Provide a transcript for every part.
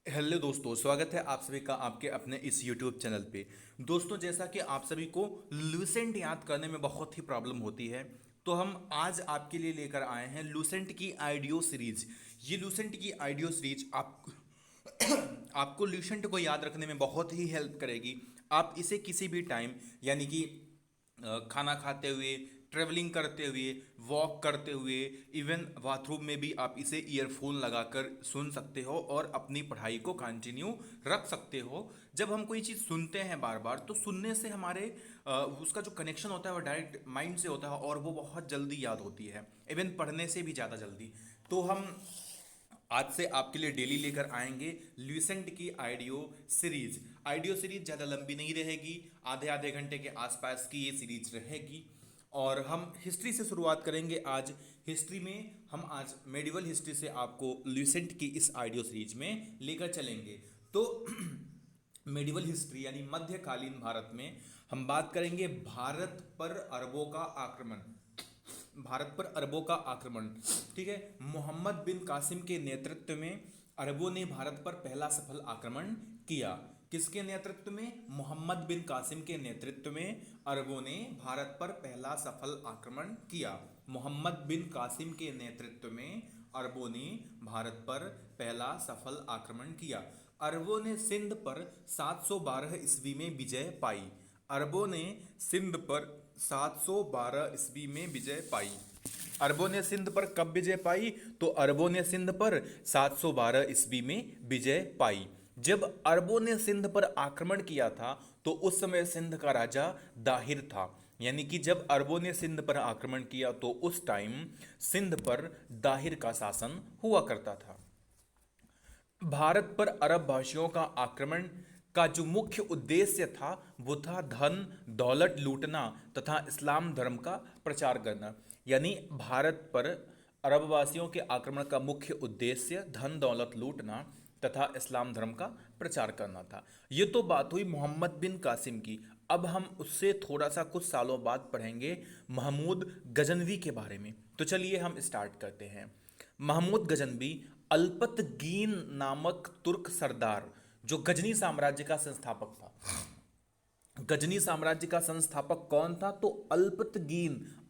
Hello दोस्तों, स्वागत है आप सभी का आपके अपने इस YouTube चैनल पे। दोस्तों, जैसा कि आप सभी को लूसेंट याद करने में बहुत ही प्रॉब्लम होती है, तो हम आज आपके लिए लेकर आए हैं लूसेंट की आइडियो सीरीज। ये लूसेंट की आइडियो सीरीज आपको लूसेंट को याद रखने में बहुत ही हेल्प करेगी। आप इसे किसी भी टाइम, यानी कि खाना खाते हुए, ट्रेवलिंग करते हुए, वॉक करते हुए, इवन बाथरूम में भी आप इसे ईयरफोन लगाकर सुन सकते हो और अपनी पढ़ाई को कंटिन्यू रख सकते हो। जब हम कोई चीज़ सुनते हैं बार बार, तो सुनने से हमारे उसका जो कनेक्शन होता है वो डायरेक्ट माइंड से होता है और वो बहुत जल्दी याद होती है, इवन पढ़ने से भी ज़्यादा जल्दी। तो हम आज से आपके लिए डेली लेकर आएंगे ल्यूसेंट की आइडियो सीरीज ज़्यादा लंबी नहीं रहेगी, आधे आधे घंटे के आसपास की ये सीरीज रहेगी। और हम हिस्ट्री से शुरुआत करेंगे आज। हिस्ट्री में हम आज मेडिवल हिस्ट्री से आपको ल्यूसेंट की इस आइडियो सीरीज में लेकर चलेंगे। तो मेडिवल हिस्ट्री यानी मध्यकालीन भारत में हम बात करेंगे भारत पर अरबों का आक्रमण। ठीक है, मोहम्मद बिन कासिम के नेतृत्व में अरबों ने भारत पर पहला सफल आक्रमण किया। किसके नेतृत्व में? मोहम्मद बिन कासिम के नेतृत्व में अरबों ने भारत पर पहला सफल आक्रमण किया। मोहम्मद बिन कासिम के नेतृत्व में अरबों ने भारत पर पहला सफल आक्रमण किया। अरबों ने सिंध पर 712 ईस्वी में विजय पाई। अरबों ने सिंध पर 712 ईस्वी में विजय पाई। अरबों ने सिंध पर कब विजय पाई? तो अरबों ने सिंध पर 712 ईस्वी में विजय पाई। जब अरबों ने सिंध पर आक्रमण किया था तो उस समय सिंध का राजा दाहिर था। यानी कि जब अरबों ने सिंध पर आक्रमण किया तो उस टाइम सिंध पर दाहिर का शासन हुआ करता था। भारत पर अरब भाषियों का आक्रमण का जो मुख्य उद्देश्य था वो था धन दौलत लूटना तथा इस्लाम धर्म का प्रचार करना। यानी भारत पर अरबवासियों के आक्रमण का मुख्य उद्देश्य धन दौलत लूटना तथा इस्लाम धर्म का प्रचार करना था। ये तो बात हुई मोहम्मद बिन कासिम की। अब हम उससे थोड़ा सा कुछ सालों बाद पढ़ेंगे महमूद गजनवी के बारे में। तो चलिए हम स्टार्ट करते हैं। महमूद गजनवी अल्पतगीन नामक तुर्क सरदार, जो गजनी साम्राज्य का संस्थापक था। गजनी साम्राज्य का संस्थापक कौन था? तो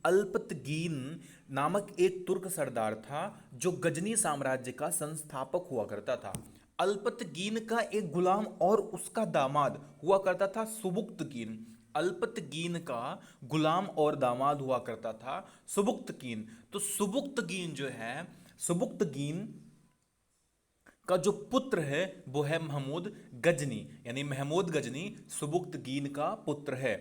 अल्पतगीन नामक एक तुर्क सरदार था जो गजनी साम्राज्य का संस्थापक हुआ करता था। अल्पतगीन का एक गुलाम और उसका दामाद हुआ करता था सुबुक्तगीन। अल्पतगीन का गुलाम और दामाद हुआ करता था सुबुक्तगीन। तो सुबुक्तगीन जो है, सुबुक्तगीन का जो पुत्र है वो है महमूद गजनी। यानी महमूद गजनी सुबुक्तगीन का पुत्र है।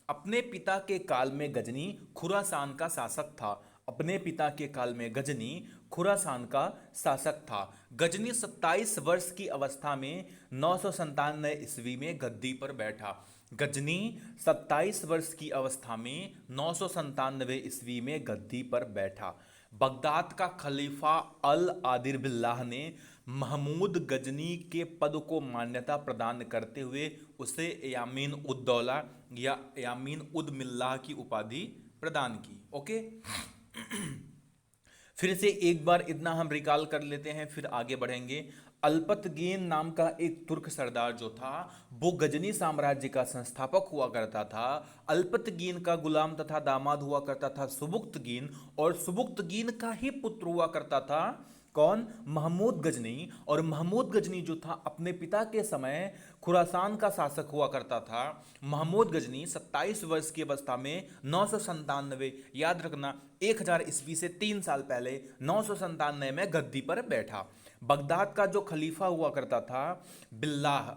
अपने पिता के काल में गजनी खुरासान का शासक था। अपने पिता के काल में गजनी खुरासान का शासक था। गजनी 27 वर्ष की अवस्था में 997 ईस्वी में गद्दी पर बैठा। गजनी 27 वर्ष की अवस्था में 997 ईस्वी में गद्दी पर बैठा। बगदाद का खलीफा अल आदिर बिल्लाह ने महमूद गजनी के पद को मान्यता प्रदान करते हुए उसे यामीन उद दौला या यामीन उद मिल्लाह की उपाधि प्रदान की। ओके, फिर से एक बार इतना हम रिकॉल कर लेते हैं, फिर आगे बढ़ेंगे। अल्पतगीन नाम का एक तुर्क सरदार जो था वो गजनी साम्राज्य का संस्थापक हुआ करता था। अल्पतगीन का गुलाम तथा दामाद हुआ करता था सुबुक्तगीन, और सुबुक्तगीन का ही पुत्र हुआ करता था कौन? महमूद गजनी। और महमूद गजनी जो था अपने पिता के समय खुरासान का शासक हुआ करता था। महमूद गजनी 27 वर्ष की अवस्था में 997, याद रखना 1000 ईस्वी से 3 साल पहले 997 में गद्दी पर बैठा। बगदाद का जो खलीफा हुआ करता था बिल्लाह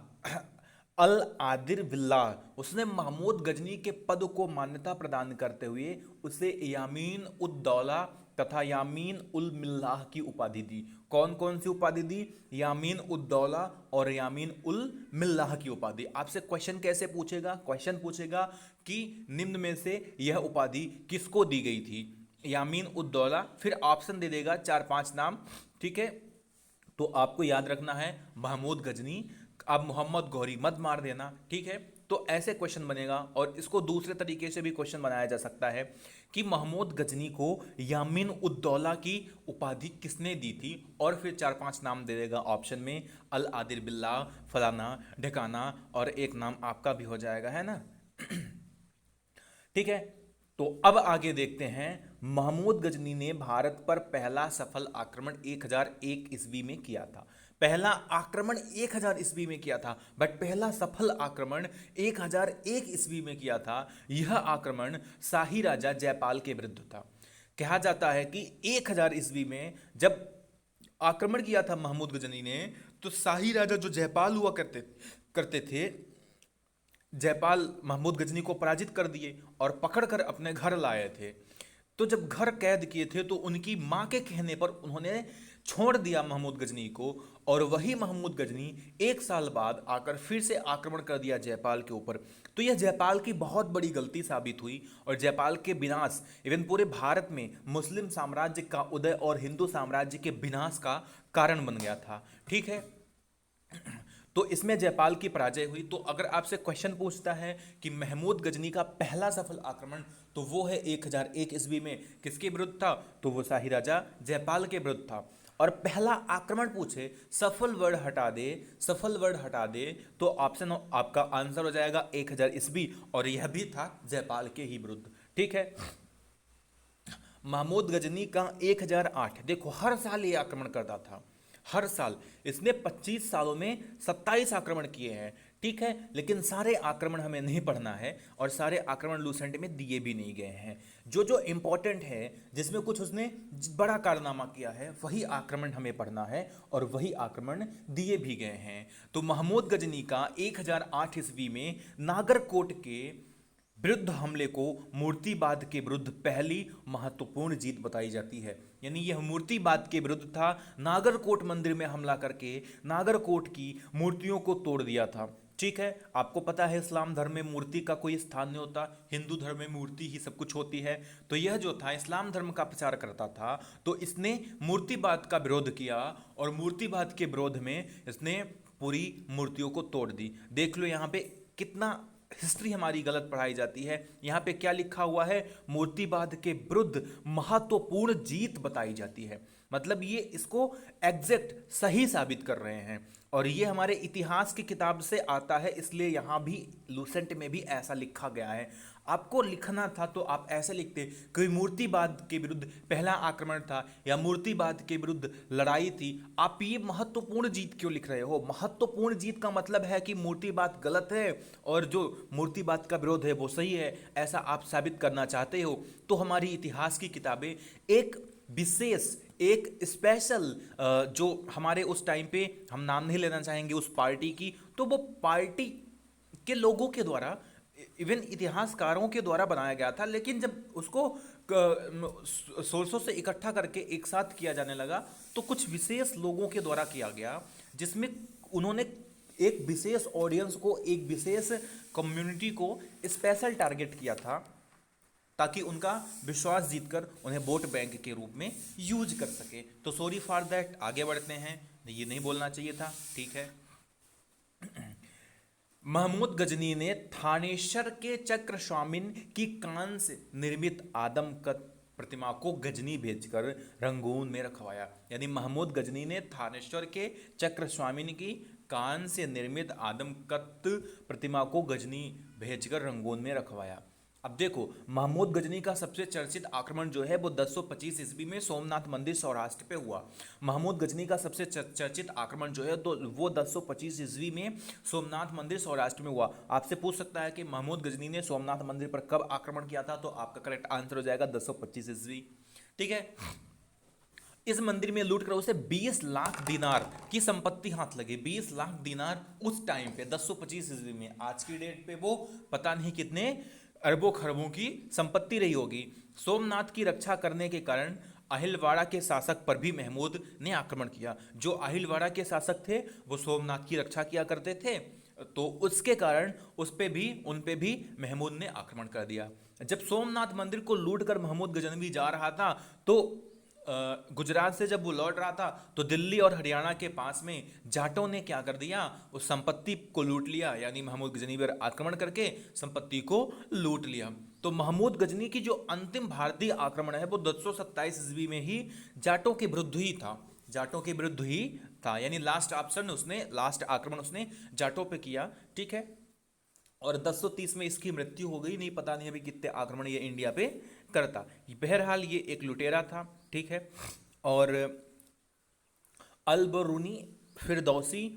अल आदिर बिल्लाह, उसने महमूद गजनी के पद को मान्यता प्रदान करते हुए उसे यामीन उद दौला तथा यामीन उल मिल्लाह की उपाधि दी। कौन कौन सी उपाधि दी? यामीन उद दौला और यामीन उल मिल्लाह की उपाधि। आपसे क्वेश्चन कैसे पूछेगा? क्वेश्चन पूछेगा कि निम्न में से यह उपाधि किसको दी गई थी? यामीन उद दौला, फिर ऑप्शन दे देगा 4-5 नाम। ठीक है, तो आपको याद रखना है महमूद गजनी। आप मोहम्मद गौरी मत मार देना। ठीक है, तो ऐसे क्वेश्चन बनेगा। और इसको दूसरे तरीके से भी क्वेश्चन बनाया जा सकता है कि महमूद गजनी को यामीन उद दौला की उपाधि किसने दी थी, और फिर 4-5 नाम दे देगा ऑप्शन में, अल आदिल बिल्ला, फलाना ढिकाना, और एक नाम आपका भी हो जाएगा, है ना। ठीक है, तो अब आगे देखते हैं। महमूद गजनी ने भारत पर पहला सफल आक्रमण 1001 ईस्वी में किया था। पहला आक्रमण 1000 ईस्वी में किया था, बट पहला सफल आक्रमण 1001 ईस्वी में किया था। यह आक्रमण शाही राजा जयपाल के विरुद्ध था। कहा जाता है कि 1000 ईस्वी में जब आक्रमण किया था महमूद गजनी ने, तो शाही राजा जो जयपाल हुआ करते करते थे, जयपाल महमूद गजनी को पराजित कर दिए और पकड़कर अपने घर लाए थे। तो जब घर कैद किए थे तो उनकी मां के कहने पर उन्होंने छोड़ दिया महमूद गजनी को, और वही महमूद गजनी 1 साल बाद आकर फिर से आक्रमण कर दिया जयपाल के ऊपर। तो यह जयपाल की बहुत बड़ी गलती साबित हुई और जयपाल के विनाश, इवन पूरे भारत में मुस्लिम साम्राज्य का उदय और हिंदू साम्राज्य के विनाश का कारण बन गया था। ठीक है, तो इसमें जयपाल की पराजय हुई। तो अगर आपसे क्वेश्चन पूछता है कि महमूद गजनी का पहला सफल आक्रमण, तो वो है 1001 ईस्वी में। किसके विरुद्ध था? तो वो शाही राजा जयपाल के विरुद्ध था। और पहला आक्रमण पूछे, सफल वर्ड हटा दे, सफल वर्ड हटा दे, तो ऑप्शन आपका आंसर हो जाएगा 1000 ईस्वी, और यह भी था जयपाल के ही विरुद्ध। ठीक है, महमूद गजनी का 1008, देखो हर साल ये आक्रमण करता था, हर साल। इसने 25 सालों में 27 आक्रमण किए हैं। ठीक है, लेकिन सारे आक्रमण हमें नहीं पढ़ना है और सारे आक्रमण लूसेंट में दिए भी नहीं गए हैं। जो जो इंपॉर्टेंट है, जिसमें कुछ उसने बड़ा कारनामा किया है, वही आक्रमण हमें पढ़ना है और वही आक्रमण दिए भी गए हैं। तो महमूद गजनी का 1008 ईस्वी में नागरकोट के विरुद्ध हमले को मूर्तिवाद के विरुद्ध पहली महत्वपूर्ण जीत बताई जाती है। यानी यह मूर्तिवाद के विरुद्ध था। नागरकोट मंदिर में हमला करके नागरकोट की मूर्तियों को तोड़ दिया था। ठीक है, आपको पता है इस्लाम धर्म में मूर्ति का कोई स्थान नहीं होता, हिंदू धर्म में मूर्ति ही सब कुछ होती है। तो यह जो था इस्लाम धर्म का प्रचार करता था, तो इसने मूर्तिवाद का विरोध किया और मूर्तिवाद के विरोध में इसने पूरी मूर्तियों को तोड़ दी। देख लो यहाँ पे कितना हिस्ट्री हमारी गलत पढ़ाई जाती है। यहाँ पे क्या लिखा हुआ है? मूर्तिवाद के विरुद्ध महत्वपूर्ण जीत बताई जाती है। मतलब ये इसको एग्जैक्ट सही साबित कर रहे हैं, और ये हमारे इतिहास की किताब से आता है, इसलिए यहाँ भी लूसेंट में भी ऐसा लिखा गया है। आपको लिखना था तो आप ऐसे लिखते कि मूर्तिवाद के विरुद्ध पहला आक्रमण था या मूर्तिवाद के विरुद्ध लड़ाई थी। आप ये महत्वपूर्ण जीत क्यों लिख रहे हो? महत्वपूर्ण जीत का मतलब है कि मूर्तिवाद गलत है और जो मूर्तिवाद का विरोध है वो सही है, ऐसा आप साबित करना चाहते हो। तो हमारी इतिहास की किताबें एक विशेष, एक स्पेशल, जो हमारे उस टाइम पे, हम नाम नहीं लेना चाहेंगे उस पार्टी की, तो वो पार्टी के लोगों के द्वारा, इवन इतिहासकारों के द्वारा बनाया गया था। लेकिन जब उसको सोर्सों से इकट्ठा करके एक साथ किया जाने लगा, तो कुछ विशेष लोगों के द्वारा किया गया, जिसमें उन्होंने एक विशेष ऑडियंस को, एक विशेष कम्युनिटी को स्पेशल टारगेट किया था, ताकि उनका विश्वास जीतकर उन्हें वोट बैंक के रूप में यूज कर सके। तो सॉरी फॉर दैट, आगे बढ़ते हैं, ये नहीं बोलना चाहिए था। ठीक है, महमूद गजनी ने थानेश्वर के चक्र स्वामिन की कांस्य निर्मित आदमकद प्रतिमा को गजनी भेजकर रंगून में रखवाया। यानी महमूद गजनी ने थानेश्वर के चक्र स्वामिन की कांस्य निर्मित आदमकद प्रतिमा को गजनी भेजकर रंगून में रखवाया। अब देखो, महमूद गजनी का सबसे चर्चित आक्रमण जो है वो 1025 ईस्वी में सोमनाथ मंदिर सौराष्ट्र पे हुआ। महमूद गजनी का सबसे चर्चित आक्रमण जो है तो वो 1025 ईस्वी में सोमनाथ मंदिर सौराष्ट्र में हुआ। आपसे पूछ सकता है कि महमूद गजनी ने सोमनाथ मंदिर पर कब आक्रमण किया था, तो आपका करेक्ट आंसर हो जाएगा 1025 ईस्वी। ठीक है, इस मंदिर में लूट कर उसे 20 लाख दिनार की संपत्ति हाथ लगी। 20 लाख दिनार उस टाइम पे 1025 ईस्वी में, आज की डेट पे वो पता नहीं कितने अरबों खरबों की संपत्ति रही होगी। सोमनाथ की रक्षा करने के कारण अहिलवाड़ा के शासक पर भी महमूद ने आक्रमण किया। जो अहिलवाड़ा के शासक थे वो सोमनाथ की रक्षा किया करते थे, तो उसके कारण उन पे भी महमूद ने आक्रमण कर दिया। जब सोमनाथ मंदिर को लूटकर महमूद गजनवी जा रहा था, तो गुजरात से जब वो लौट रहा था, तो दिल्ली और हरियाणा के पास में जाटों ने क्या कर दिया, उस संपत्ति को लूट लिया। यानी महमूद गजनी पर आक्रमण करके संपत्ति को लूट लिया। तो महमूद गजनी की जो अंतिम भारतीय आक्रमण है वो 1027 ईस्वी में ही जाटों के विरुद्ध ही था, जाटों के विरुद्ध ही था, यानी लास्ट आक्रमण उसने जाटों पे किया, ठीक है। और 1030 में इसकी मृत्यु हो गई, नहीं पता नहीं अभी कितने आक्रमण ये इंडिया पे करता। बहरहाल ये एक लुटेरा था, ठीक है। और अल बरूनी, फिरदौसी,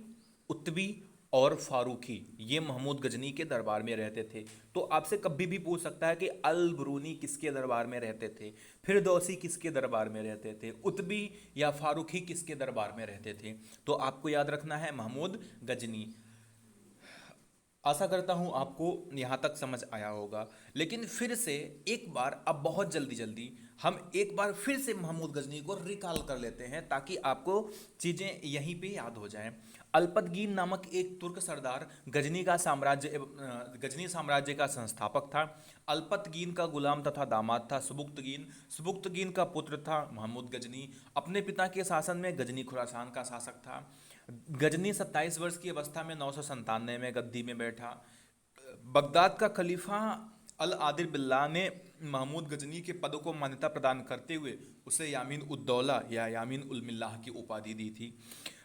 उत्बी और फारूकी ये महमूद गजनी के दरबार में रहते थे। तो आपसे कभी भी पूछ सकता है कि अल बरूनी किसके दरबार में रहते थे, फिरदौसी किसके दरबार में रहते थे, उत्बी या फारूकी किसके दरबार में रहते थे। तो आपको याद रखना है महमूद गजनी। आशा करता हूं आपको यहां तक समझ आया होगा। लेकिन फिर से एक बार, अब बहुत जल्दी जल्दी हम एक बार फिर से महमूद गजनी को रिकॉल कर लेते हैं ताकि आपको चीजें यहीं पे याद हो जाएं। अल्पतगीन नामक एक तुर्क सरदार गजनी साम्राज्य का संस्थापक था। अल्पतगीन का गुलाम तथा दामाद था सुबुक्तगीन। सुबुक्तगीन का पुत्र था महमूद गजनी। अपने पिता के शासन में गजनी खुरासान का शासक था। गजनी 27 वर्ष की अवस्था में 997 में गद्दी में बैठा। बगदाद का खलीफा अल आदिल बिल्ला ने महमूद गजनी के पद को मान्यता प्रदान करते हुए उसे यामीन उद्दौला या यामीन उल मिल्लाह की उपाधि दी थी।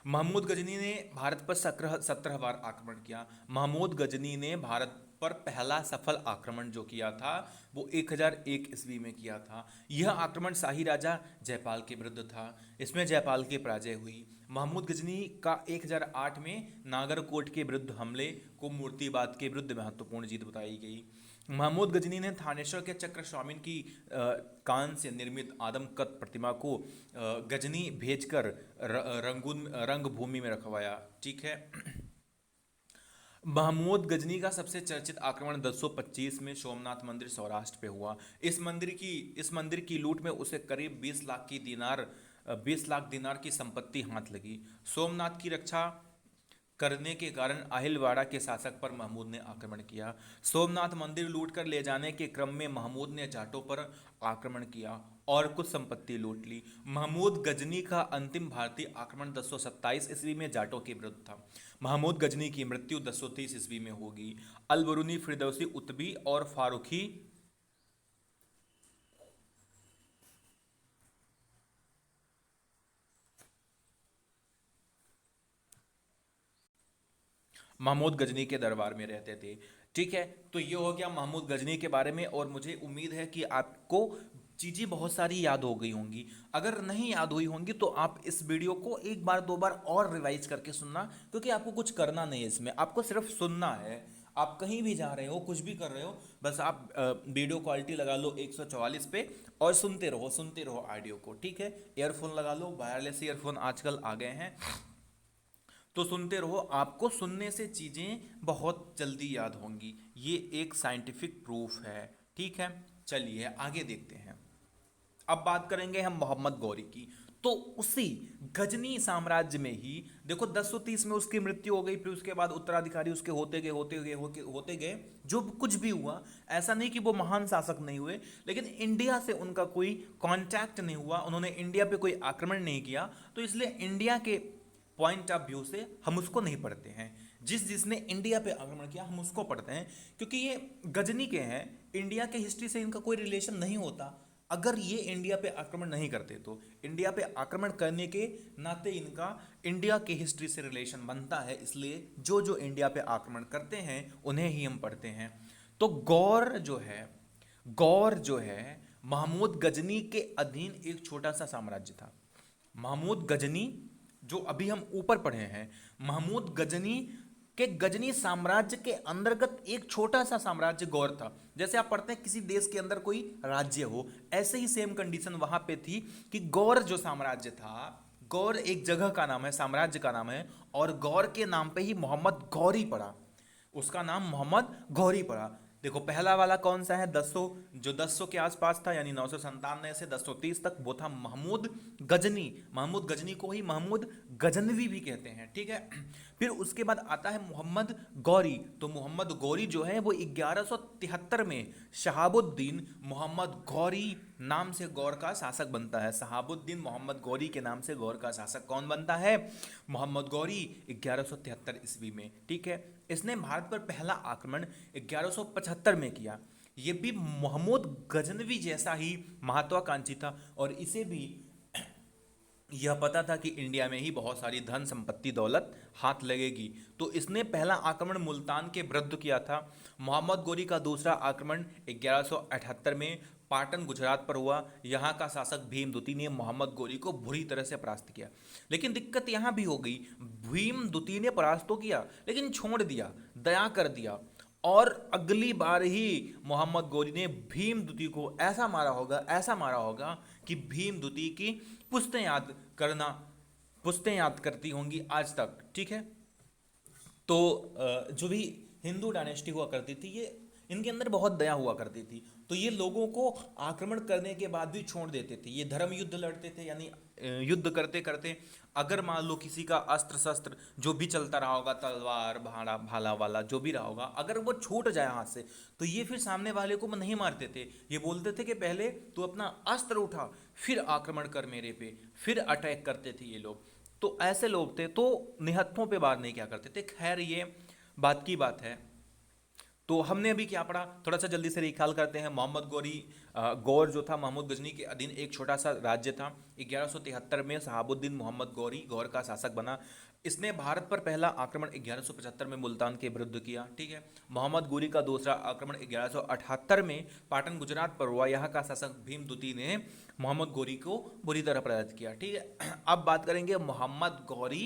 महमूद गजनी ने भारत पर 17 बार आक्रमण किया। महमूद गजनी ने भारत पर पहला सफल आक्रमण जो किया था वो 1001 ईस्वी में किया था। यह आक्रमण शाही राजा जयपाल के विरुद्ध था। इसमें जयपाल की पराजय हुई। महमूद गजनी का 1008 में नागरकोट के विरुद्ध हमले को मुर्तिबाद के विरुद्ध महत्वपूर्ण जीत बताई गई। महमूद गजनी ने थानेश्वर के चक्र स्वामीन की कान से निर्मित आदमकद प्रतिमा को गजनी भेजकर रंगभूमि में रखवाया, ठीक है। महमूद गजनी का सबसे चर्चित आक्रमण 1025 में सोमनाथ मंदिर सौराष्ट्र पे हुआ। इस मंदिर की लूट में उसे करीब 20 लाख दिनार की संपत्ति हाथ लगी। सोमनाथ की रक्षा करने के कारण अहिलवाड़ा के शासक पर महमूद ने आक्रमण किया। सोमनाथ मंदिर लूटकर ले जाने के क्रम में महमूद ने जाटों पर आक्रमण किया और कुछ संपत्ति लूट ली। महमूद गजनी का अंतिम भारतीय आक्रमण 1027 ईस्वी में जाटों के विरुद्ध था। महमूद गजनी की मृत्यु 1030 ईस्वी में होगी। अल बरूनी, फिरदौसी, उत्बी और फारूकी महमूद गजनी के दरबार में रहते थे, ठीक है। तो ये हो गया महमूद गजनी के बारे में। और मुझे उम्मीद है कि आपको चीज़ें बहुत सारी याद हो गई होंगी। अगर नहीं याद हुई होंगी तो आप इस वीडियो को एक बार दो बार और रिवाइज करके सुनना, क्योंकि आपको कुछ करना नहीं है इसमें, आपको सिर्फ सुनना है। आप कहीं भी जा रहे हो, कुछ भी कर रहे हो, बस आप वीडियो क्वालिटी लगा लो 144 पे और सुनते रहो ऑडियो को, ठीक है। ईयरफोन लगा लो, वायरलेस ईयरफोन आजकल आ गए हैं, तो सुनते रहो। आपको सुनने से चीज़ें बहुत जल्दी याद होंगी। ये एक साइंटिफिक प्रूफ है, ठीक है। चलिए आगे देखते हैं। अब बात करेंगे हम मोहम्मद गौरी की। तो उसी गजनी साम्राज्य में ही देखो 1030 में उसकी मृत्यु हो गई। फिर उसके बाद उत्तराधिकारी उसके होते गए जो कुछ भी हुआ, ऐसा नहीं कि वो महान शासक नहीं हुए, लेकिन इंडिया से उनका कोई कांटेक्ट नहीं हुआ, उन्होंने इंडिया पे कोई आक्रमण नहीं किया। तो इसलिए इंडिया के पॉइंट ऑफ व्यू से हम उसको नहीं पढ़ते हैं। जिसने इंडिया पे आक्रमण किया हम उसको पढ़ते हैं, क्योंकि ये गजनी के हैं। इंडिया के हिस्ट्री से इनका कोई रिलेशन नहीं होता। अगर ये इंडिया पे आक्रमण नहीं करते तो इंडिया पे आक्रमण करने के नाते इनका इंडिया के हिस्ट्री से रिलेशन बनता है। इसलिए जो इंडिया पे आक्रमण करते हैं उन्हें ही हम पढ़ते हैं। तो गौर जो है महमूद गजनी के अधीन एक छोटा सा साम्राज्य था। महमूद गजनी जो अभी हम ऊपर पढ़े हैं, महमूद गजनी के गजनी साम्राज्य के अंतर्गत एक छोटा सा साम्राज्य गौर था। जैसे आप पढ़ते हैं किसी देश के अंदर कोई राज्य हो, ऐसे ही सेम कंडीशन वहां पे थी कि गौर जो साम्राज्य था, गौर एक जगह का नाम है, साम्राज्य का नाम है, और गौर के नाम पे ही मोहम्मद गौरी पड़ा। उसका नाम मोहम्मद गौरी पड़ा। देखो पहला वाला कौन सा है, 1000, जो 1000 के आसपास था, यानी 997 से 1030 तक, वो था महमूद गजनी। महमूद गजनी को ही महमूद गजनवी भी कहते हैं, ठीक है। फिर उसके बाद आता है मोहम्मद गौरी। तो मोहम्मद गौरी जो है वो 1173 में शहाबुद्दीन मोहम्मद गौरी नाम से गौर का शासक बनता है। शहाबुद्दीन मोहम्मद गौरी के नाम से गौर का शासक कौन बनता है, मोहम्मद गौरी 1173 ईस्वी में, ठीक है। इसने भारत पर पहला आक्रमण 1175 में किया। ये भी महमूद गजनवी जैसा ही महत्वाकांक्षी था, और इसे भी यह पता था कि इंडिया में ही बहुत सारी धन संपत्ति दौलत हाथ लगेगी। तो इसने पहला आक्रमण मुल्तान के विरुद्ध किया था। मोहम्मद गोरी का दूसरा आक्रमण 1178 में पाटन गुजरात पर हुआ। यहाँ का शासक भीमदूती ने मोहम्मद गोरी को बुरी तरह से परास्त किया। लेकिन दिक्कत यहाँ भी हो गई, भीमदूती ने परास्त तो किया लेकिन छोड़ दिया, दया कर दिया, और अगली बार ही मोहम्मद गोरी ने भीमदूती को ऐसा मारा होगा कि भीमदूती की पुश्तें याद करती होंगी आज तक। ठीक है, तो जो भी हिंदू डायनेस्टी हुआ करती थी, ये इनके अंदर बहुत दया हुआ करती थी, तो ये लोगों को आक्रमण करने के बाद भी छोड़ देते थे। ये धर्म युद्ध लड़ते थे, यानी युद्ध करते करते अगर मान लो किसी का अस्त्र शस्त्र जो भी चलता रहा होगा, तलवार भाला भाला वाला जो भी रहा होगा, अगर वो छूट जाए हाथ से, तो ये फिर सामने वाले को नहीं मारते थे। ये बोलते थे कि पहले तू अपना अस्त्र उठा, फिर आक्रमण कर मेरे पे, फिर अटैक करते थे ये लोग। तो ऐसे लोग थे, तो निहत्थों पे वार नहीं क्या करते थे। खैर, ये बात की बात है। तो हमने अभी क्या पढ़ा, थोड़ा सा जल्दी से रिकॉल करते हैं। मोहम्मद गोरी गौर जो था महमूद गजनी के अधीन एक छोटा सा राज्य था। 1173 में शहाबुद्दीन मोहम्मद गौरी गौर का शासक बना। इसने भारत पर पहला आक्रमण 1175 में मुल्तान के विरुद्ध किया। ठीक है, मोहम्मद गोरी का दूसरा आक्रमण 1178 में पाटन गुजरात पर हुआ। यहाँ का शासक भीमदूती ने मोहम्मद गोरी को बुरी तरह पराजित किया। ठीक है, अब बात करेंगे मोहम्मद गौरी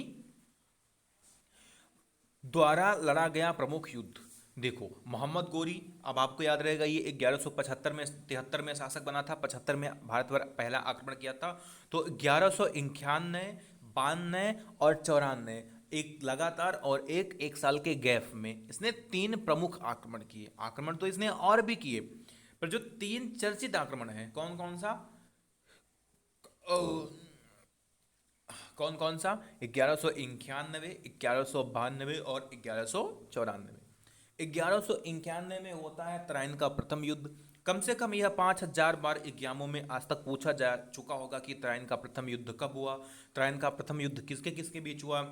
द्वारा लड़ा गया प्रमुख युद्ध। देखो, मोहम्मद गोरी, अब आपको याद रहेगा, ये 1175 में 73 में शासक बना था, 75 में भारत पर पहला आक्रमण किया था। तो 1191, 92 और 94, एक लगातार और एक एक साल के गैप में इसने 3 प्रमुख आक्रमण किए। आक्रमण तो इसने और भी किए, पर जो 3 चर्चित आक्रमण हैं, कौन कौन सा, कौन कौन सा, 1191, 1192 और 1194। 1191 में होता है तराइन का प्रथम युद्ध। कम से कम यह 5000 बार एग्जामों में आज तक पूछा जा चुका होगा कि तराइन का प्रथम युद्ध कब हुआ, तराइन का प्रथम युद्ध किसके किसके बीच हुआ।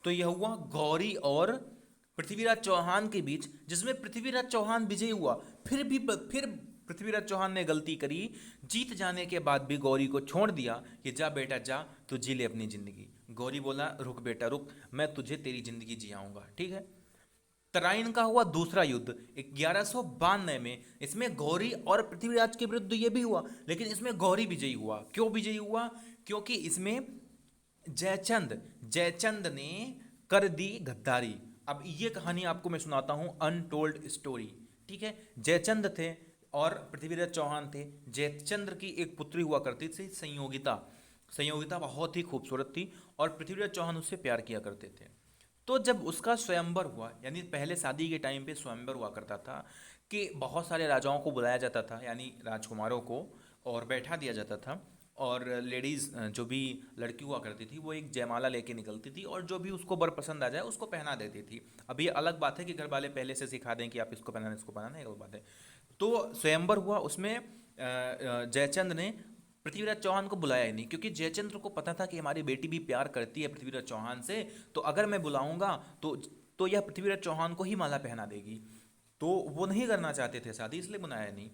तो यह हुआ गौरी और पृथ्वीराज चौहान के बीच, जिसमें पृथ्वीराज चौहान विजयी हुआ। फिर पृथ्वीराज चौहान ने गलती करी, जीत जाने के बाद भी गौरी को छोड़ दिया कि जा बेटा जा, तू जी ले अपनी जिंदगी। गौरी बोला रुक बेटा रुक, मैं तुझे तेरी जिंदगी जियाऊंगा। ठीक है, तराइन का हुआ दूसरा युद्ध 1192 में। इसमें गौरी और पृथ्वीराज के विरुद्ध ये भी हुआ, लेकिन इसमें गौरी विजयी हुआ। क्यों विजयी हुआ? क्योंकि इसमें जयचंद ने कर दी गद्दारी। अब ये कहानी आपको मैं सुनाता हूं, अनटोल्ड स्टोरी। ठीक है, जयचंद थे और पृथ्वीराज चौहान थे। जयचंद्र की एक पुत्री हुआ करती थी संयोगिता। संयोगिता बहुत ही खूबसूरत थी और पृथ्वीराज चौहान उससे प्यार किया करते थे। तो जब उसका स्वयंवर हुआ, यानी पहले शादी के टाइम पे स्वयंवर हुआ करता था कि बहुत सारे राजाओं को बुलाया जाता था, यानी राजकुमारों को, और बैठा दिया जाता था, और लेडीज़ जो भी लड़की हुआ करती थी वो एक जयमाला लेके निकलती थी, और जो भी उसको बर पसंद आ जाए उसको पहना देती थी। अब ये अलग बात है कि घर वाले पहले से सिखा दें कि आप इसको पहनाना इसको पहनाना, एक अलग बात है। तो स्वयंवर हुआ, उसमें जयचंद ने पृथ्वीराज चौहान को बुलाया ही नहीं, क्योंकि जयचंद्र को पता था कि हमारी बेटी भी प्यार करती है पृथ्वीराज चौहान से, तो अगर मैं बुलाऊंगा तो यह पृथ्वीराज चौहान को ही माला पहना देगी। तो वो नहीं करना चाहते थे शादी, इसलिए बुलाया नहीं।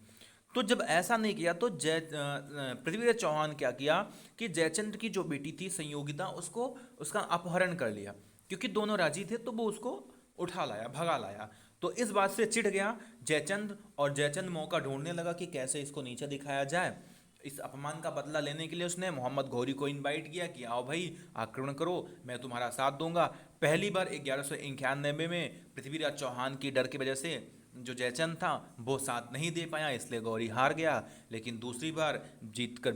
तो जब ऐसा नहीं किया तो पृथ्वीराज चौहान क्या किया कि जयचंद्र की जो बेटी थी संयोगिता, उसको उसका अपहरण कर लिया। क्योंकि दोनों राजी थे तो वो उसको उठा लाया, भगा लाया। तो इस बात से चिढ़ गया जयचंद, और जयचंद मौका ढूंढने लगा कि कैसे इसको नीचे दिखाया जाए। इस अपमान का बदला लेने के लिए उसने मोहम्मद घौरी को इनवाइट किया कि आओ भाई आक्रमण करो, मैं तुम्हारा साथ दूंगा। पहली बार 1191 में पृथ्वीराज चौहान की डर की वजह से जो जयचंद था वो साथ नहीं दे पाया, इसलिए गौरी हार गया। लेकिन दूसरी बार जीत कर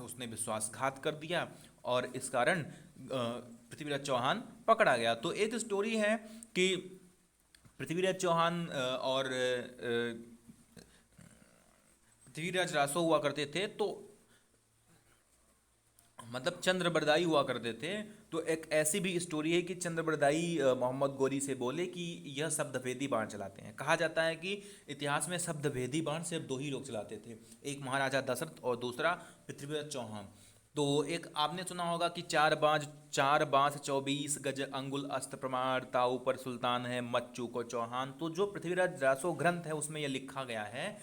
उसने विश्वासघात कर दिया, और इस कारण पृथ्वीराज चौहान पकड़ा गया। तो एक स्टोरी है कि पृथ्वीराज चौहान और पृथ्वीराज रासो हुआ करते थे, तो मतलब चंद्रबरदाई हुआ करते थे। तो एक ऐसी भी स्टोरी है कि चंद्रबरदाई मोहम्मद गोरी से बोले कि यह शब्दभेदी बाण चलाते हैं। कहा जाता है कि इतिहास में शब्दभेदी बाण सिर्फ 2 ही लोग चलाते थे, एक महाराजा दशरथ और दूसरा पृथ्वीराज चौहान। तो एक आपने सुना होगा कि चार बांस 24 गज अंगुल अस्त्र प्रमाण ताऊ पर सुल्तान है मच्चू को चौहान। तो जो पृथ्वीराज रासो ग्रंथ है उसमें यह लिखा गया है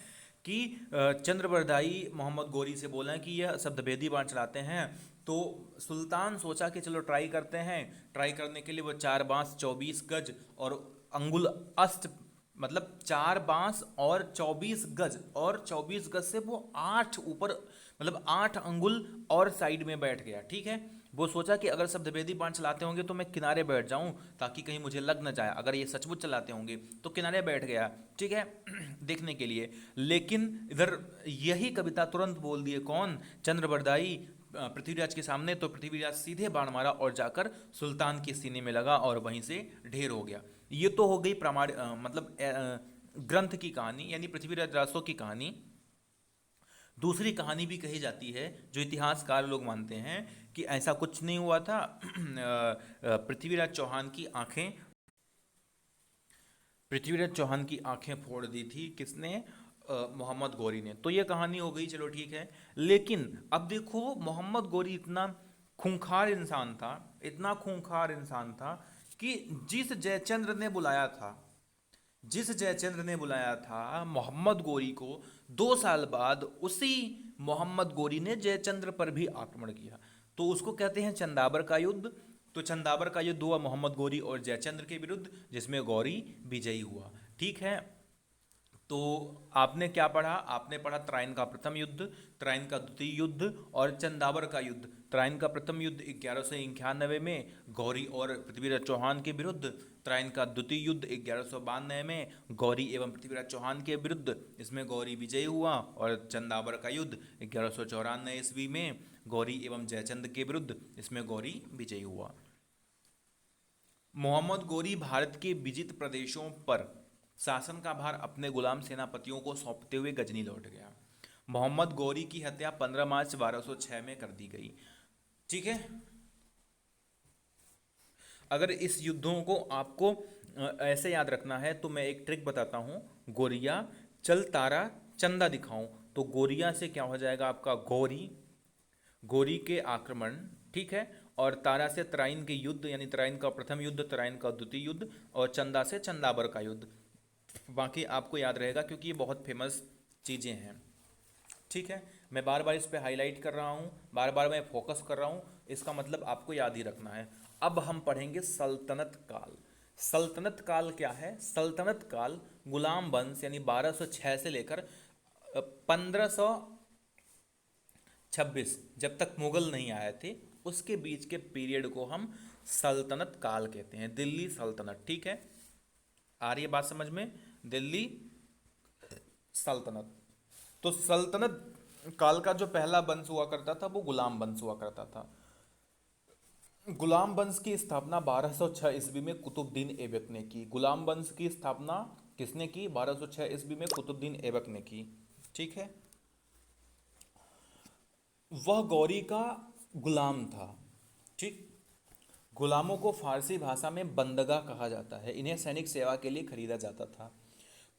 कि चंद्रबरदाई मोहम्मद गोरी से बोला है कि यह शब्दभेदी बाण चलाते हैं। तो सुल्तान सोचा कि चलो ट्राई करते हैं। ट्राई करने के लिए वो 4 बांस 24 गज और अंगुल अस्त्र, मतलब 4 बांस और 24 गज से वो 8 ऊपर, मतलब 8 अंगुल और साइड में बैठ गया। ठीक है, वो सोचा कि अगर शब्दभेदी बाण चलाते होंगे तो मैं किनारे बैठ जाऊं ताकि कहीं मुझे लग न जाए, अगर ये सचमुच चलाते होंगे तो किनारे बैठ गया। ठीक है देखने के लिए। लेकिन इधर यही कविता तुरंत बोल दिए कौन, चंद्रबरदाई पृथ्वीराज के सामने। तो पृथ्वीराज सीधे बाण मारा और जाकर सुल्तान के सीने में लगा और वहीं से ढेर हो गया। ये तो हो गई मतलब ग्रंथ की कहानी, यानी पृथ्वीराज रासो की कहानी। दूसरी कहानी भी कही जाती है जो इतिहासकार लोग मानते हैं कि ऐसा कुछ नहीं हुआ था। पृथ्वीराज चौहान की आंखें, पृथ्वीराज चौहान की आंखें फोड़ दी थी किसने, मोहम्मद गौरी ने। तो ये कहानी हो गई, चलो ठीक है। लेकिन अब देखो मोहम्मद गौरी इतना खूंखार इंसान था, इतना खूंखार इंसान था कि जिस जयचंद्र ने बुलाया था मोहम्मद गोरी को, 2 साल बाद उसी मोहम्मद गोरी ने जयचंद्र पर भी आक्रमण किया। तो उसको कहते हैं चंदाबर का युद्ध। तो चंदाबर का युद्ध हुआ मोहम्मद गोरी और जयचंद्र के विरुद्ध, जिसमें गौरी विजयी हुआ। ठीक है, तो आपने क्या पढ़ा, आपने पढ़ा त्राइन का प्रथम युद्ध, त्राइन का द्वितीय युद्ध और चंदावर का युद्ध। त्राइन का प्रथम युद्ध 1191 में गौरी और पृथ्वीराज चौहान के विरुद्ध, त्राइन का द्वितीय युद्ध 1192 में गौरी एवं पृथ्वीराज चौहान के विरुद्ध, इसमें गौरी विजयी हुआ। और चंदावर का युद्ध 1194 ईस्वी में गौरी एवं जयचंद्र के विरुद्ध, इसमें गौरी विजयी हुआ। मोहम्मद गोरी भारत के विजित प्रदेशों पर शासन का भार अपने गुलाम सेनापतियों को सौंपते हुए गजनी लौट गया। मोहम्मद गोरी की हत्या 15 मार्च 1206 में कर दी गई। ठीक है, अगर इस युद्धों को आपको ऐसे याद रखना है तो मैं एक ट्रिक बताता हूँ। गोरिया चल तारा चंदा दिखाऊं, तो गोरिया से क्या हो जाएगा आपका गौरी, गोरी के आक्रमण। ठीक है, और तारा से तराइन के युद्ध, यानी तराइन का प्रथम युद्ध, तराइन का द्वितीय युद्ध, और चंदा से चंदाबर का युद्ध। बाकी आपको याद रहेगा क्योंकि ये बहुत फेमस चीज़ें हैं। ठीक है, मैं बार बार इस पे हाईलाइट कर रहा हूँ, बार बार मैं फोकस कर रहा हूँ, इसका मतलब आपको याद ही रखना है। अब हम पढ़ेंगे सल्तनत काल। सल्तनत काल क्या है? सल्तनत काल गुलाम वंश यानी 1206 से लेकर 1526, जब तक मुगल नहीं आए थे, उसके बीच के पीरियड को हम सल्तनत काल कहते हैं, दिल्ली सल्तनत। ठीक है, आ रही है बात समझ में? दिल्ली सल्तनत। तो सल्तनत काल का जो पहला वंश हुआ करता था वो गुलाम वंश हुआ करता था। गुलाम वंश की स्थापना 1206 ईस्वी में कुतुबुद्दीन ऐबक ने की। गुलाम वंश की स्थापना किसने की? 1206 ईस्वी में कुतुबुद्दीन ऐबक ने की। ठीक है, वह गौरी का गुलाम था। ठीक, गुलामों को फारसी भाषा में बंदगा कहा जाता है। इन्हें सैनिक सेवा के लिए खरीदा जाता था।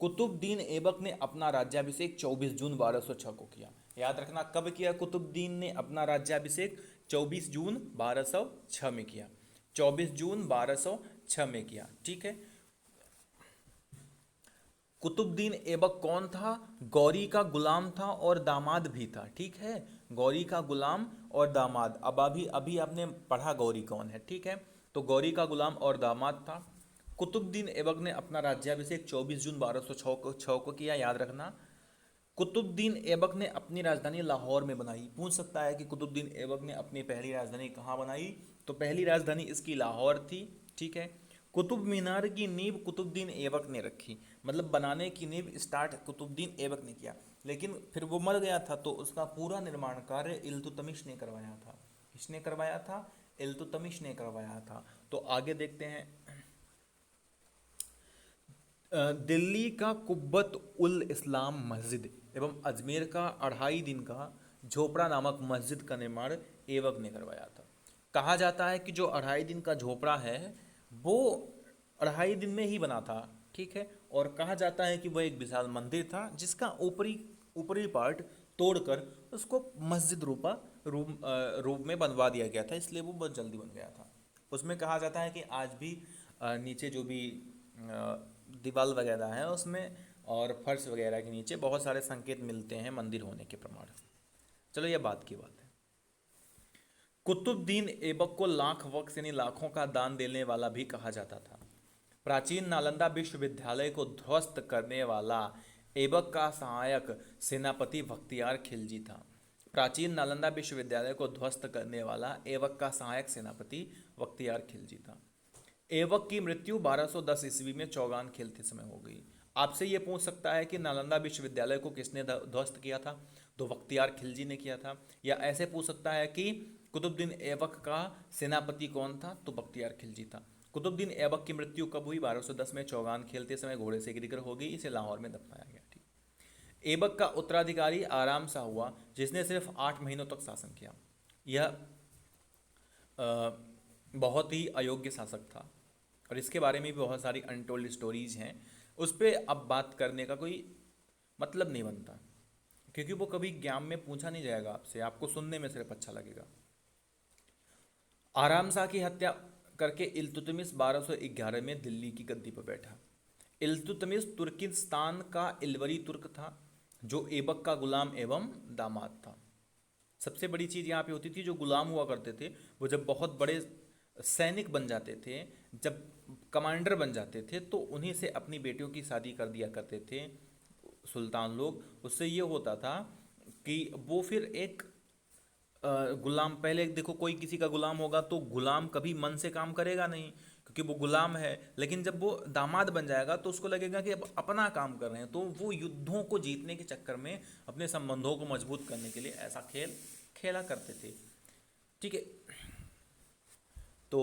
कुतुबुद्दीन ऐबक ने अपना राज्याभिषेक 24 जून 1206 को किया। याद रखना, कब किया कुतुबुद्दीन ने अपना राज्याभिषेक? 24 जून 1206 में किया। 24 जून 1206 में किया। ठीक है, कुतुबुद्दीन ऐबक कौन था? गौरी का गुलाम था और दामाद भी था। ठीक है, गौरी का गुलाम और दामाद। अब अभी अभी आपने पढ़ा गौरी कौन है। ठीक है, तो गौरी का गुलाम और दामाद था। कुतुबुद्दीन ऐबक ने अपना राज्याभिषेक 24 जून 1206 को किया। याद रखना, कुतुबुद्दीन ऐबक ने अपनी राजधानी लाहौर में बनाई। पूछ सकता है कि कुतुबुद्दीन ऐबक ने अपनी पहली राजधानी कहाँ बनाई? तो पहली राजधानी इसकी लाहौर थी। ठीक है, कुतुब मीनार की नींव कुतुबुद्दीन ऐबक ने रखी, मतलब बनाने की नींव स्टार्ट कुतुबुद्दीन ऐबक ने किया। लेकिन फिर वो मर गया था तो उसका पूरा निर्माण कार्य इल्तुतमिश ने करवाया था। किसने करवाया था? इल्तुतमिश ने करवाया था। तो आगे देखते हैं। दिल्ली का कुब्बत उल इस्लाम मस्जिद एवं अजमेर का 2.5 दिन का झोपड़ा नामक मस्जिद का निर्माण ऐबक ने करवाया था। कहा जाता है कि जो 2.5 दिन का झोपड़ा है वो 2.5 दिन में ही बना था। ठीक है, और कहा जाता है कि वह एक विशाल मंदिर था जिसका ऊपरी पार्ट तोड़कर उसको मस्जिद रूपा रूप में बनवा दिया गया था, इसलिए वो बहुत जल्दी बन गया था। उसमें कहा जाता है कि आज भी नीचे जो भी दीवार वगैरह है उसमें और फर्श वगैरह के नीचे बहुत सारे संकेत मिलते हैं मंदिर होने के प्रमाण। चलो ये बात की बात है। कुतुबुद्दीन ऐबक को लाख वक्स यानी लाखों का दान देने वाला भी कहा जाता था। प्राचीन नालंदा विश्वविद्यालय को ध्वस्त करने वाला ऐबक का सहायक सेनापति बख्तियार खिलजी था। प्राचीन नालंदा विश्वविद्यालय को ध्वस्त करने वाला ऐबक का सहायक सेनापति बख्तियार खिलजी था। ऐबक की मृत्यु 1210 ईस्वी में चौगान खेलते समय हो गई। आपसे ये पूछ सकता है कि नालंदा विश्वविद्यालय को किसने ध्वस्त किया था, तो बख्तियार खिलजी ने किया था। या ऐसे पूछ सकता है कि कुतुबुद्दीन ऐबक का सेनापति कौन था, तो बख्तियार खिलजी था। कुतुबुद्दीन ऐबक की मृत्यु कब हुई? 1210 में चौगान खेलते समय घोड़े से गिरकर हो गई। इसे लाहौर में दफनाया गया। ठीक। ऐबक का उत्तराधिकारी आराम शाह हुआ, जिसने सिर्फ 8 महीनों तक शासन किया। यह बहुत ही अयोग्य शासक था और इसके बारे में भी बहुत सारी अनटोल्ड स्टोरीज हैं। उस पर अब बात करने का कोई मतलब नहीं बनता, क्योंकि वो कभी ज्ञान में पूछा नहीं जाएगा आपसे, आपको सुनने में सिर्फ अच्छा लगेगा। आराम शाह की हत्या करके इल्तुतमिश 1211 में दिल्ली की गद्दी पर बैठा। इल्तुतमिश तुर्किस्तान का इलवरी तुर्क था, जो ऐबक का गुलाम एवं दामाद था। सबसे बड़ी चीज़ यहाँ पे होती थी, जो गुलाम हुआ करते थे वो जब बहुत बड़े सैनिक बन जाते थे, जब कमांडर बन जाते थे, तो उन्हीं से अपनी बेटियों की शादी कर दिया करते थे सुल्तान लोग। उससे ये होता था कि वो फिर एक गुलाम, पहले देखो कोई किसी का गुलाम होगा तो गुलाम कभी मन से काम करेगा नहीं, क्योंकि वो गुलाम है। लेकिन जब वो दामाद बन जाएगा तो उसको लगेगा कि अब अपना काम कर रहे हैं, तो वो युद्धों को जीतने के चक्कर में अपने संबंधों को मजबूत करने के लिए ऐसा खेल खेला करते थे। ठीक है। तो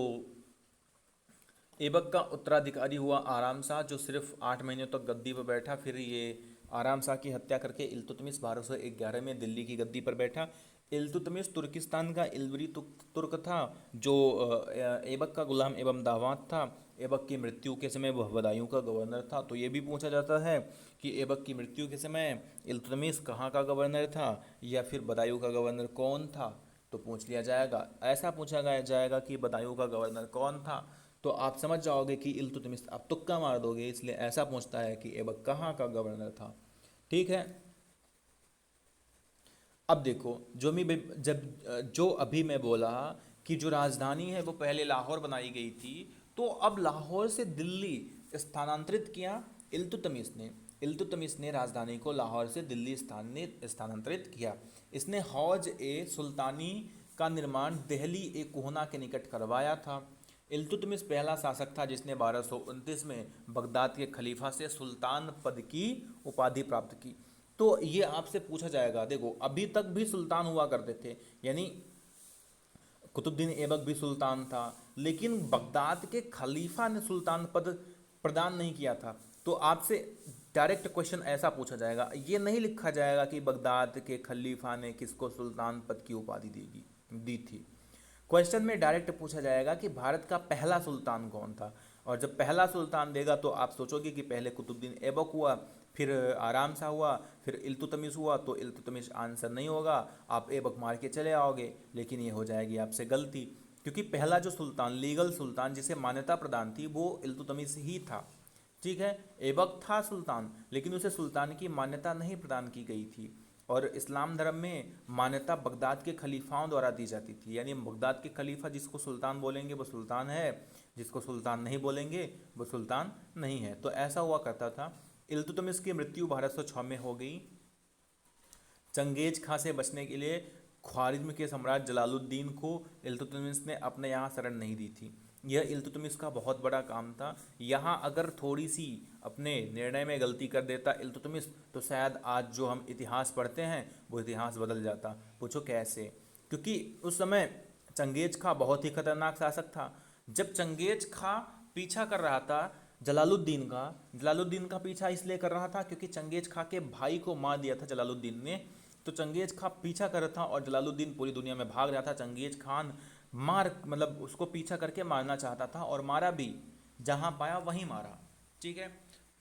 ऐबक का उत्तराधिकारी हुआ आराम शाह, जो सिर्फ 8 महीने तक गद्दी पर बैठा। फिर ये आराम शाह की हत्या करके इल्तुतमिश 1211 में दिल्ली की गद्दी पर बैठा। इल्तुतमिश तुर्किस्तान का इलवरी तुर्क था, जो ऐबक का गुलाम एवं दामाद था। ऐबक की मृत्यु के समय वह बदायूं का गवर्नर था। तो ये भी पूछा जाता है कि ऐबक की मृत्यु के समय इल्तुतमिश कहाँ का गवर्नर था, या फिर बदायूं का गवर्नर कौन था, तो पूछ लिया जाएगा। ऐसा पूछा गया जाएगा कि बदायूं का गवर्नर कौन था, तो आप समझ जाओगे कि इल्तुतमिश, आप तुक्का मार दोगे, इसलिए ऐसा पूछता है कि ऐबक कहाँ का गवर्नर था। ठीक है। अब देखो, जो अभी मैं बोला कि जो राजधानी है वो पहले लाहौर बनाई गई थी, तो अब लाहौर से दिल्ली स्थानांतरित किया इल्तुतमिश ने राजधानी को लाहौर से दिल्ली स्थानांतरित किया। इसने हौज ए सुल्तानी का निर्माण दिल्ली ए कोहना के निकट करवाया था। इल्तुतमिश पहला शासक था जिसने 1229 में बगदाद के खलीफा से सुल्तान पद की उपाधि प्राप्त की। तो ये आपसे पूछा जाएगा, देखो अभी तक भी सुल्तान हुआ करते थे, यानी कुतुबुद्दीन ऐबक भी सुल्तान था, लेकिन बगदाद के खलीफा ने सुल्तान पद प्रदान नहीं किया था। तो आपसे डायरेक्ट क्वेश्चन ऐसा पूछा जाएगा, ये नहीं लिखा जाएगा कि बगदाद के खलीफा ने किसको सुल्तान पद की उपाधि दी थी। क्वेश्चन में डायरेक्ट पूछा जाएगा कि भारत का पहला सुल्तान कौन था। और जब पहला सुल्तान देगा तो आप सोचोगे कि पहले कुतुबुद्दीन ऐबक हुआ, फिर आराम शाह हुआ, फिर इल्तुतमिश हुआ। तो इल्तुतमिश आंसर नहीं होगा, आप ऐबक मार के चले आओगे, लेकिन ये हो जाएगी आपसे गलती, क्योंकि पहला जो सुल्तान, लीगल सुल्तान जिसे मान्यता प्रदान थी, वो इल्तुतमिश ही था। ठीक है। ऐबक था सुल्तान, लेकिन उसे सुल्तान की मान्यता नहीं प्रदान की गई थी। और इस्लाम धर्म में मान्यता बगदाद के खलीफाओं द्वारा दी जाती थी, यानी बगदाद के खलीफा जिसको सुल्तान बोलेंगे वो सुल्तान है, जिसको सुल्तान नहीं बोलेंगे वो सुल्तान नहीं है। तो ऐसा हुआ करता था। इल्तुतमिश की मृत्यु 1206 में हो गई। चंगेज खां से बचने के लिए ख्वारिज्म के सम्राट जलालुद्दीन को इल्तुतमिश ने अपने यहाँ शरण नहीं दी थी। यह इल्तुतमिश का बहुत बड़ा काम था। यहाँ अगर थोड़ी सी अपने निर्णय में गलती कर देता इल्तुतमिश, तो शायद आज जो हम इतिहास पढ़ते हैं वो इतिहास बदल जाता। पूछो कैसे? क्योंकि उस समय चंगेज खां बहुत ही खतरनाक शासक था। जब चंगेज खां पीछा कर रहा था जलालुद्दीन का पीछा इसलिए कर रहा था क्योंकि चंगेज खां के भाई को मार दिया था जलालुद्दीन ने। तो चंगेज खां पीछा कर रहा था और जलालुद्दीन पूरी दुनिया में भाग रहा था। चंगेज खान उसको पीछा करके मारना चाहता था, और मारा भी, जहां पाया वहीं मारा। ठीक है।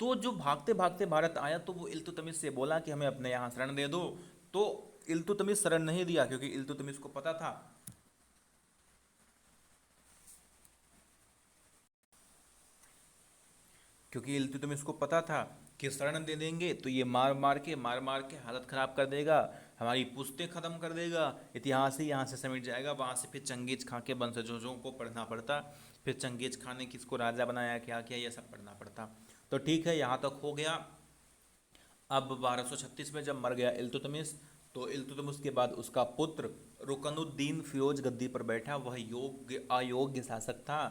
तो जो भागते भागते भारत आया, तो वो इल्तुतमिश से बोला कि हमें अपने यहाँ शरण दे दो। तो इल्तुतमिश शरण नहीं दिया, क्योंकि इल्तुतमिश को पता था क्योंकि इल्तुतमिश को पता था कि शरण दे देंगे तो ये मार मार के हालत ख़राब कर देगा, हमारी पुश्तें ख़त्म कर देगा, इतिहास ही यहाँ से समिट जाएगा। वहाँ से फिर चंगेज खां के वंशजों को पढ़ना पड़ता, फिर चंगेज खां ने किसको राजा बनाया, क्या किया, ये सब पढ़ना पड़ता। तो ठीक है, यहाँ तक हो गया। अब 1236 में जब मर गया इल्तुतमिश, तो इल्तुतमिश के बाद उसका पुत्र रुकनुद्दीन फिरोज गद्दी पर बैठा। वह योग्य अयोग्य शासक था।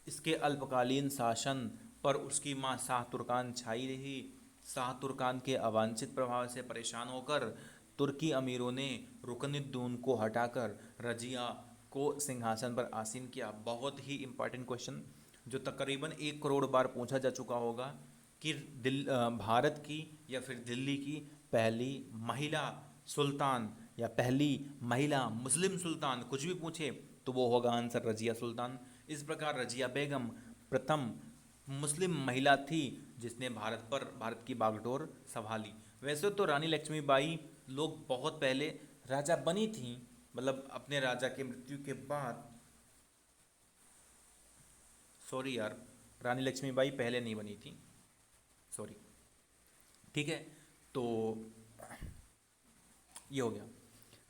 इसके अल्पकालीन शासन पर उसकी मां शाह तुर्कान छाई रही। शाह तुर्कान के अवांछित प्रभाव से परेशान होकर तुर्की अमीरों ने रुकनुद्दीन को हटाकर रजिया को सिंहासन पर आसीन किया। बहुत ही इंपॉर्टेंट क्वेश्चन जो तकरीबन 1 करोड़ बार पूछा जा चुका होगा कि भारत की या फिर दिल्ली की पहली महिला सुल्तान या पहली महिला मुस्लिम सुल्तान, कुछ भी पूछे तो वो होगा आंसर रजिया सुल्तान। इस प्रकार रजिया बेगम प्रथम मुस्लिम महिला थी जिसने भारत की बागडोर संभाली। वैसे तो रानी लक्ष्मीबाई लोग बहुत पहले राजा बनी थी, मतलब अपने राजा के मृत्यु के बाद। सॉरी यार, रानी लक्ष्मीबाई पहले नहीं बनी थी, सॉरी। ठीक है, तो ये हो गया।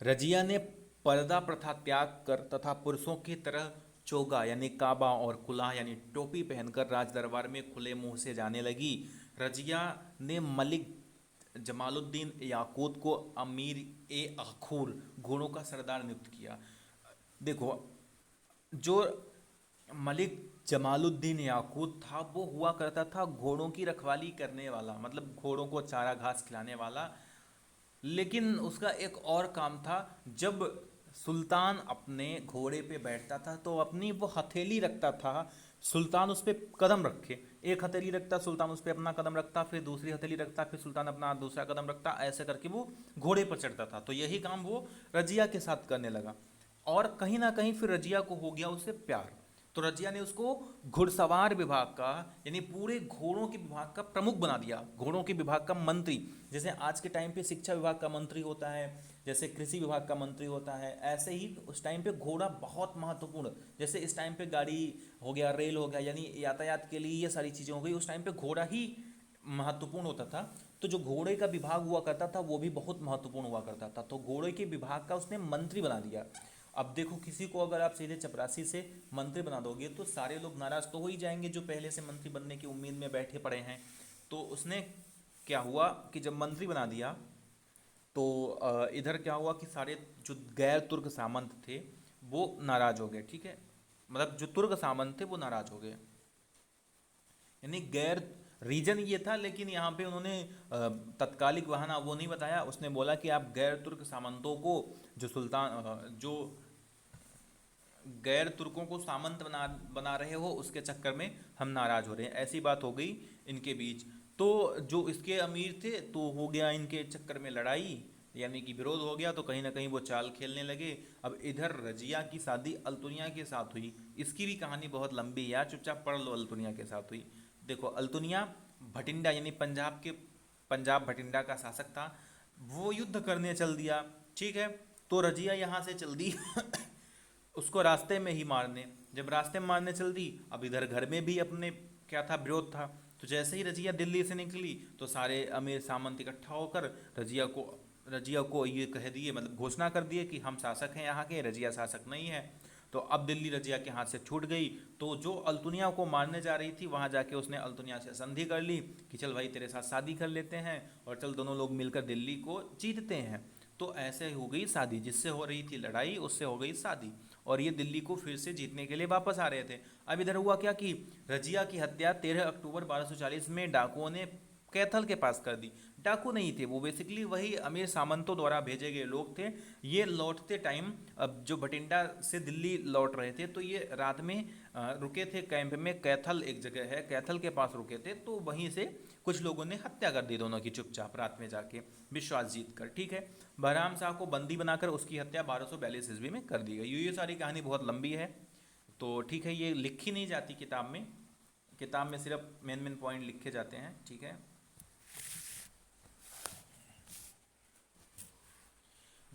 रजिया ने पर्दा प्रथा त्याग कर तथा पुरुषों की तरह चोगा यानी काबा और कुलाह यानी टोपी पहनकर राज दरबार में खुले मुंह से जाने लगी। रजिया ने मलिक जमालुद्दीन याकूत को अमीर ए अखूर घोड़ों का सरदार नियुक्त किया। देखो, जो मलिक जमालुद्दीन याकूत था वो हुआ करता था घोड़ों की रखवाली करने वाला, मतलब घोड़ों को चारा घास खिलाने वाला। लेकिन उसका एक और काम था, जब सुल्तान अपने घोड़े पे बैठता था तो अपनी वो हथेली रखता था, सुल्तान उस पर कदम रखे। एक हथेली रखता सुल्तान उस पर अपना कदम रखता, फिर दूसरी हथेली रखता, फिर सुल्तान अपना दूसरा कदम रखता, ऐसे करके वो घोड़े पर चढ़ता था। तो यही काम वो रजिया के साथ करने लगा और कहीं ना कहीं फिर रजिया को हो गया उससे प्यार। तो रजिया ने उसको घुड़सवार विभाग का यानी पूरे घोड़ों के विभाग का प्रमुख बना दिया, घोड़ों के विभाग का मंत्री। जैसे आज के टाइम पे शिक्षा विभाग का मंत्री होता है, जैसे कृषि विभाग का मंत्री होता है, ऐसे ही उस टाइम पे घोड़ा बहुत महत्वपूर्ण, जैसे इस टाइम पे गाड़ी हो गया, रेल हो गया, यानी यातायात के लिए ये सारी चीज़ें हो गई, उस टाइम पे घोड़ा ही महत्वपूर्ण होता था। तो जो घोड़े का विभाग हुआ करता था वो भी बहुत महत्वपूर्ण हुआ करता था, तो घोड़े के विभाग का उसने मंत्री बना दिया। अब देखो, किसी को अगर आप सीधे चपरासी से मंत्री बना दोगे तो सारे लोग नाराज तो हो ही जाएंगे जो पहले से मंत्री बनने की उम्मीद में बैठे पड़े हैं। तो उसने क्या हुआ कि जब मंत्री बना दिया तो इधर क्या हुआ कि सारे जो गैर तुर्क सामंत थे वो नाराज हो गए। ठीक है, मतलब जो तुर्क सामंत थे वो नाराज हो गए, यानी गैर रीजन ये था, लेकिन यहाँ पे उन्होंने तत्कालिक बहाना वो नहीं बताया। उसने बोला कि आप गैर तुर्क सामंतों को जो जो गैर तुर्कों को सामंत बना रहे हो उसके चक्कर में हम नाराज हो रहे हैं, ऐसी बात हो गई इनके बीच। तो जो इसके अमीर थे तो हो गया इनके चक्कर में लड़ाई, यानी कि विरोध हो गया, तो कहीं ना कहीं वो चाल खेलने लगे। अब इधर रजिया की शादी अल्तुनिया के साथ हुई। इसकी भी कहानी बहुत लंबी है यार, चुपचाप पढ़ लो। अल्तुनिया के साथ हुई। देखो, अल्तुनिया भटिंडा यानी पंजाब भटिंडा का शासक था। वो युद्ध करने चल दिया। ठीक है, तो रजिया यहाँ से चल दी उसको रास्ते में ही मारने। जब रास्ते में मारने चल दी, अब इधर घर में भी अपने क्या था, विरोध था। तो जैसे ही रजिया दिल्ली से निकली तो सारे अमीर सामंत इकट्ठा होकर रजिया को ये कह दिए, मतलब घोषणा कर दिए कि हम शासक हैं यहाँ के, रजिया शासक नहीं है। तो अब दिल्ली रजिया के हाथ से छूट गई। तो जो अल्तुनिया को मारने जा रही थी वहाँ जाके उसने अल्तुनिया से संधि कर ली कि चल भाई तेरे साथ शादी कर लेते हैं और चल दोनों लोग मिलकर दिल्ली को जीतते हैं। तो ऐसे हो गई शादी, जिससे हो रही थी लड़ाई उससे हो गई शादी, और ये दिल्ली को फिर से जीतने के लिए वापस आ रहे थे। अब इधर हुआ क्या कि रजिया की हत्या 13 अक्टूबर 1240 में डाकुओं ने कैथल के पास कर दी। डाकू नहीं थे वो, बेसिकली वही अमीर सामंतों द्वारा भेजे गए लोग थे। ये लौटते टाइम, अब जो भटिंडा से दिल्ली लौट रहे थे तो ये रात में रुके थे कैंप में। कैथल एक जगह है, कैथल के पास रुके थे, तो वहीं से कुछ लोगों ने हत्या कर दी दोनों की चुपचाप रात में जाके, विश्वास जीत कर। ठीक है, बहराम शाह को बंदी बनाकर उसकी हत्या 1242 ईस्वी में कर दी गई। ये सारी कहानी बहुत लंबी है, तो ठीक है, ये लिखी नहीं जाती किताब में। किताब में सिर्फ मेन मेन पॉइंट लिखे जाते हैं। ठीक है,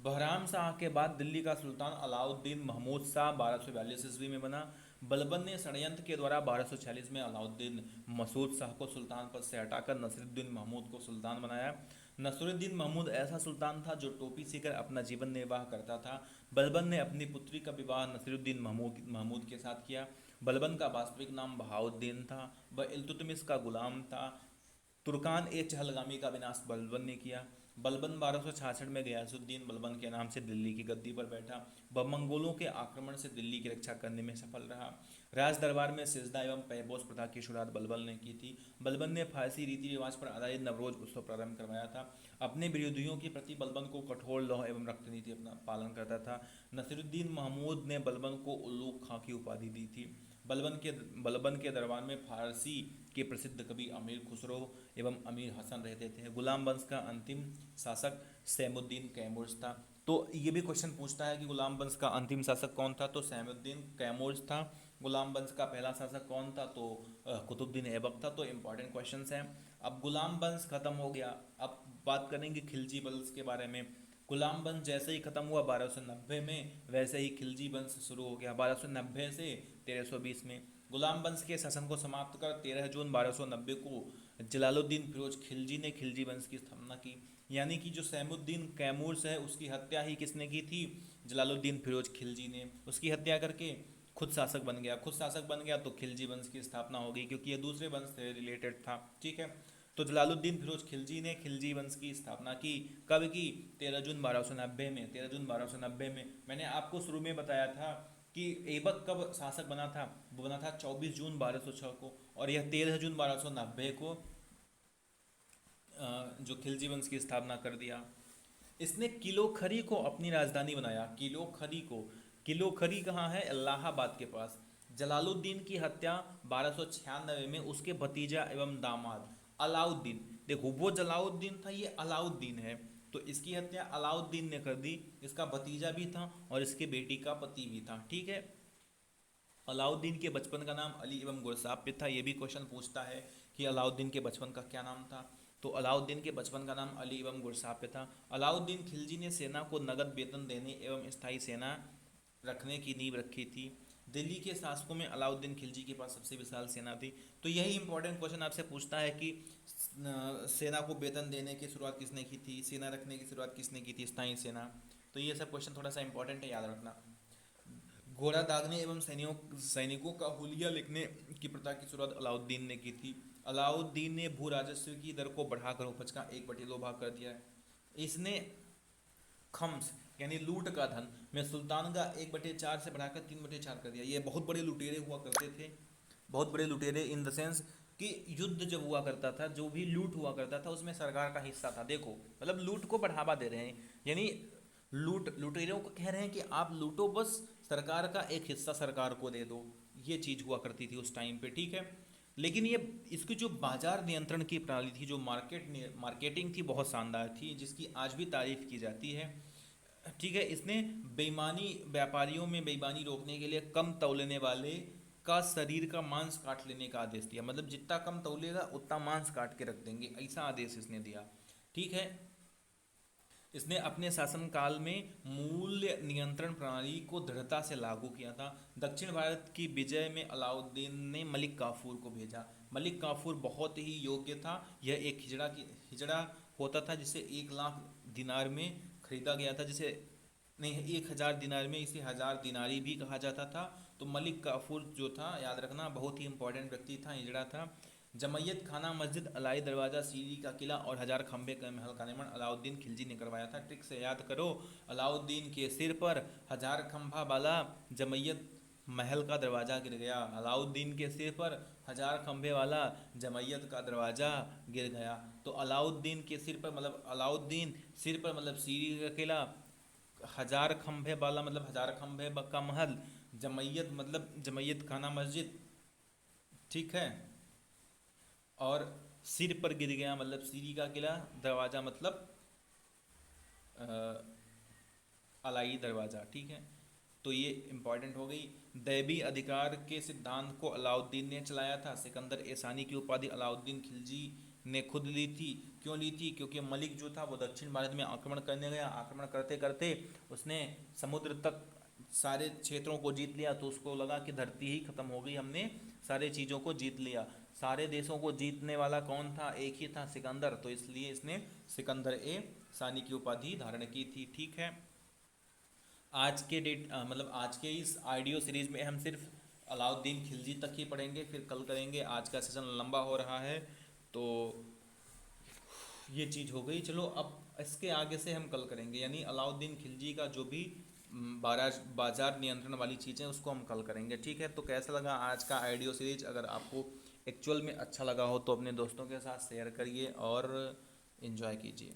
बहराम शाह के बाद दिल्ली का सुल्तान अलाउद्दीन महमूद शाह 1242 ईस्वी में बना। बलबन ने षड्यंत्र के द्वारा 1246 में अलाउद्दीन मसूद शाह को सुल्तान पद से हटाकर नसीरुद्दीन महमूद को सुल्तान बनाया। नसीरुद्दीन महमूद ऐसा सुल्तान था जो टोपी सीकर अपना जीवन निर्वाह करता था। बलबन ने अपनी पुत्री का विवाह नसीरुद्दीन महमूद के साथ किया। बलबन का वास्तविक नाम बहाउद्दीन था। वह इल्तुतमिश का गुलाम था। तुर्कान ए चहलगामी का विनाश बलबन ने किया। बलबन 1266 में गयासुद्दीन बलबन के नाम से दिल्ली की गद्दी पर बैठा। वह मंगोलों के आक्रमण से दिल्ली की रक्षा करने में सफल रहा। राज दरबार में सिजदा एवं पैबोस प्रथा की शुरुआत बलबन ने की थी। बलबन ने फारसी रीति रिवाज पर आधारित नवरोज उत्सव प्रारंभ करवाया था। अपने विरोधियों के प्रति बलबन को कठोर लौह एवं रक्त नीति अपना पालन करता था। नसीरुद्दीन महमूद ने बलबन को उल्लूक खां की उपाधि दी थी। बलबन के दरबार में फारसी के प्रसिद्ध कवि अमीर खुसरो एवं अमीर हसन रहते थे। गुलाम वंश का अंतिम शासक सैमुद्दीन कैमूर था। तो ये भी क्वेश्चन पूछता है कि गुलाम वंश का अंतिम शासक कौन था, तो सैमुद्दीन कैमूर था। गुलाम वंश का पहला शासक कौन था, तो कुतुबुद्दीन ऐबक था। तो इंपॉर्टेंट क्वेश्चन हैं। अब गुलाम वंश खत्म हो गया, अब बात करेंगे खिलजी वंश के बारे में। गुलाम वंश जैसे ही खत्म हुआ 1290 में, वैसे ही खिलजी वंश शुरू हो गया 1290 से 1320 में। गुलाम वंश के शासन को समाप्त कर 13 जून 1290 को जलालुद्दीन फिरोज खिलजी ने खिलजी वंश की स्थापना की। यानी कि जो सैमुद्दीन कैमूर है उसकी हत्या ही किसने की थी, जलालुद्दीन फिरोज खिलजी ने। उसकी हत्या करके खुद शासक बन गया। खुद शासक बन गया तो खिलजी वंश की स्थापना हो गई, क्योंकि ये दूसरे वंश से रिलेटेड था। ठीक है, तो जलालुद्दीन फिरोज खिलजी ने खिलजी वंश की स्थापना की। कब की, 13 जून 1290 में। 13 जून 1290 में मैंने आपको शुरू में बताया था कि ऐबक कब शासक बना था, वो बना था 24 जून 1206 को, और यह 13 जून 1290 को जो खिलजी वंश की स्थापना कर दिया। इसने किलोखरी को अपनी राजधानी बनाया। किलोखरी कहाँ है, इलाहाबाद के पास। जलालुद्दीन की हत्या 1296 में उसके भतीजा एवं दामाद अलाउद्दीन, देखो वो जलालुद्दीन था, ये अलाउद्दीन है, तो इसकी हत्या अलाउद्दीन ने कर दी। इसका भतीजा भी था और इसके बेटी का पति भी था। ठीक है, अलाउद्दीन के बचपन का नाम अली एवं गुरसाप्य था। ये भी क्वेश्चन पूछता है कि अलाउद्दीन के बचपन का क्या नाम था, तो अलाउद्दीन के बचपन का नाम अली एवं गुरसाप्य था। अलाउद्दीन खिलजी ने सेना को नगद वेतन देने एवं स्थायी सेना रखने की नींव रखी थी। दिल्ली के शासकों में अलाउद्दीन खिलजी के पास सबसे विशाल सेना थी। तो यही इंपॉर्टेंट क्वेश्चन आपसे पूछता है कि सेना को वेतन देने की शुरुआत किसने की थी, सेना रखने की शुरुआत किसने की थी, स्थायी सेना। तो ये सब क्वेश्चन थोड़ा सा इंपॉर्टेंट है, याद रखना। घोड़ा दागने एवं सैनिकों का हुलिया लिखने की प्रथा की शुरुआत अलाउद्दीन ने की थी। अलाउद्दीन ने भू राजस्व की दर को बढ़ाकर उपज का 1/2 भाग कर दिया है। इसने खम्स यानी लूट का धन में सुल्तान का 1/4 से बढ़ाकर 3/4 कर दिया। ये बहुत बड़े लुटेरे हुआ करते थे, बहुत बड़े लुटेरे इन द सेंस कि युद्ध जब हुआ करता था, जो भी लूट हुआ करता था उसमें सरकार का हिस्सा था। देखो मतलब लूट को बढ़ावा दे रहे हैं, यानी लुटेरों को कह रहे हैं कि आप लूटो, बस सरकार का एक हिस्सा सरकार को दे दो। ये चीज़ हुआ करती थी उस टाइम पे। ठीक है, लेकिन ये इसकी जो बाजार नियंत्रण की प्रणाली थी, जो मार्केटिंग थी, बहुत शानदार थी, जिसकी आज भी तारीफ की जाती है। ठीक है, इसने बेईमानी, व्यापारियों में बेईमानी रोकने के लिए कम तौलने वाले का शरीर का मांस काट लेने का आदेश दिया। मतलब जितना कम तौलेगा उतना मांस काट के रख देंगे, ऐसा आदेश इसने दिया। ठीक है, इसने अपने शासनकाल में मूल्य नियंत्रण प्रणाली को दृढ़ता से लागू किया था। दक्षिण भारत की विजय में अलाउद्दीन ने मलिक काफूर को भेजा। मलिक काफूर बहुत ही योग्य था। यह एक हिजड़ा होता था जिसे 1 लाख दिनार में खरीदा गया था, जिसे नहीं 1000 दिनार में, इसे 1000 दिनारी भी कहा जाता था। तो मलिक काफूर जो था, याद रखना, बहुत ही इंपॉर्टेंट व्यक्ति था, हिजड़ा था। जमैयत खाना मस्जिद, अलाई दरवाज़ा, सीरी का किला और 1000 खंबे का महल का निर्माण अलाउद्दीन खिलजी ने करवाया था। ट्रिक से याद करो, अलाउद्दीन के सिर पर 1000 खंभा वाला जमैयत महल का दरवाज़ा गिर गया। अलाउद्दीन के सिर पर 1000 खंभे वाला जमैयत का दरवाज़ा गिर गया। तो अलाउद्दीन के सिर पर मतलब अलाउद्दीन सिर पर मतलब सीरी का किला, 1000 खंभे वाला मतलब 1000 खंभे का महल, जमैयत मतलब जमैयत खाना मस्जिद, ठीक है, और सिर पर गिर गया मतलब सीरी का किला, दरवाज़ा मतलब अलाई दरवाज़ा। ठीक है, तो ये इम्पॉर्टेंट हो गई। दैवी अधिकार के सिद्धांत को अलाउद्दीन ने चलाया था। सिकंदर एसानी की उपाधि अलाउद्दीन खिलजी ने खुद ली थी। क्यों ली थी? क्योंकि मलिक जो था वो दक्षिण भारत में आक्रमण करने गया, आक्रमण करते करते उसने समुद्र तक सारे क्षेत्रों को जीत लिया, तो उसको लगा कि धरती ही खत्म हो गई, हमने सारे चीज़ों को जीत लिया। सारे देशों को जीतने वाला कौन था? एक ही था, सिकंदर। तो इसलिए इसने सिकंदर ए सानी की उपाधि धारण की थी। ठीक है। आज के मतलब आज के इस आइडियो सीरीज में हम सिर्फ अलाउद्दीन खिलजी तक ही पढ़ेंगे, फिर कल करेंगे। आज का सेशन लंबा हो रहा है, तो ये चीज़ हो गई। चलो अब इसके आगे से हम कल करेंगे, यानी अलाउद्दीन खिलजी का जो भी बाजार नियंत्रण वाली चीज़ें उसको हम कल करेंगे। ठीक है। तो कैसा लगा आज का आइडियो सीरीज? अगर आपको एक्चुअल में अच्छा लगा हो तो अपने दोस्तों के साथ शेयर करिए और इन्जॉय कीजिए।